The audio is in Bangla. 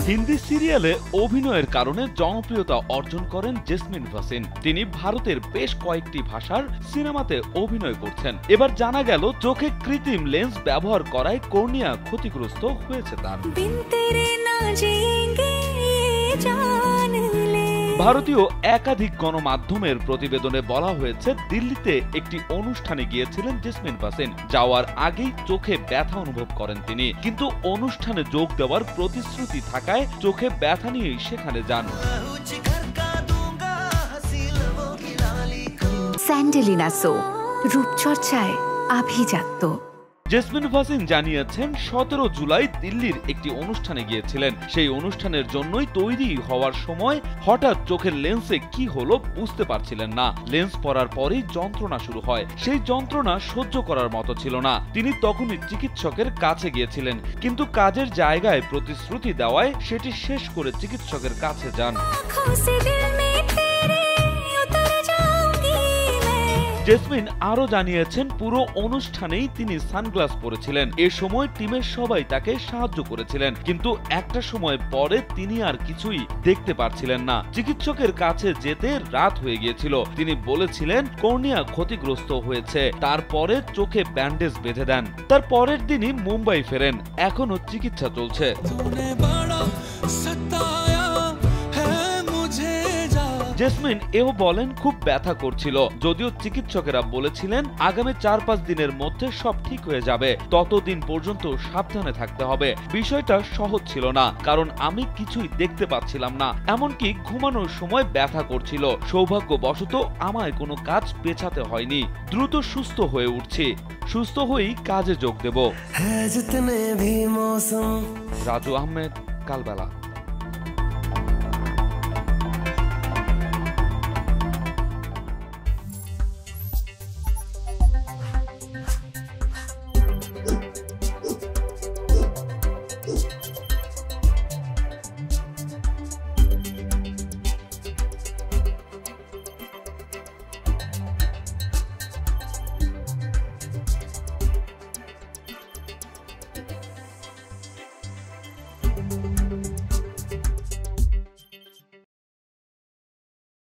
হিন্দি সিরিয়ালে অভিনয়ের কারণে জনপ্রিয়তা অর্জন করেন জেসমিন ভাসিন। তিনি ভারতের বেশ কয়েকটি ভাষার সিনেমাতে অভিনয় করছেন। এবার জানা গেল চোখে কৃত্রিম লেন্স ব্যবহার করায় কর্নিয়া ক্ষতিগ্রস্ত হয়েছে তার। ভারতীয় একাধিক গণমাধ্যমের প্রতিবেদনে বলা হয়েছে, দিল্লিতে একটি অনুষ্ঠানে গিয়েছিলেন জেসমিন ভাসিন। যাওয়ার আগেই চোখে ব্যথা অনুভব করেন তিনি, কিন্তু অনুষ্ঠানে যোগ দেওয়ার প্রতিশ্রুতি থাকায় চোখে ব্যথা নিয়েই সেখানে যান। স্যান্ডেলিনা সো, রূপচর্চায় আভিজাত্য। জেসমিন ভাসিন জানিয়েছেন 17 জুলাই দিল্লির একটি অনুষ্ঠানে গিয়েছিলেন। সেই অনুষ্ঠানের জন্যই তৈরি হওয়ার সময় হঠাৎ চোখের লেন্সে কি হলো বুঝতে পারছিলেন না। লেন্স পরার পরেই যন্ত্রণা শুরু হয়। সেই যন্ত্রণা সহ্য করার মতো ছিল না। তিনি তখনই চিকিৎসকের কাছে গিয়েছিলেন, কিন্তু কাজের জায়গায় প্রতিশ্রুতি দেওয়ায় সেটি শেষ করে চিকিৎসকের কাছে যান। জেসমিন আরো জানিয়েছেন, পুরো অনুষ্ঠানেই তিনি সানগ্লাস পরেছিলেন। এ সময় টিমের সবাই তাকে সাহায্য করেছিলেন, কিন্তু একটা সময় পরে তিনি আর কিছুই দেখতে পারছিলেন না। চিকিৎসকের কাছে যেতে রাত হয়ে গিয়েছিল। তিনি বলেছিলেন কর্নিয়া ক্ষতিগ্রস্ত হয়েছে। তারপরে চোখে ব্যান্ডেজ বেঁধে দেন। তার পরের দিনই মুম্বাই ফেরেন। এখনো চিকিৎসা চলছে। জেসমিন এও বলেন, খুব ব্যথা করছিল। যদিও চিকিৎসকেরা বলেছিলেন আগামী 4-5 দিনের মধ্যে সব ঠিক হয়ে যাবে, ততদিন পর্যন্ত সাবধানে থাকতে হবে। বিষয়টা সহজ ছিল না, কারণ আমি কিছুই দেখতে পাচ্ছিলাম না। এমনকি ঘুমানোর সময় ব্যথা করছিল। সৌভাগ্যবশত আমায় কোনো কাজ পেছাতে হয়নি। দ্রুত সুস্থ হয়ে উঠছি। সুস্থ হয়েই কাজে যোগ দেব। রাজু আহমেদ, কালবেলা।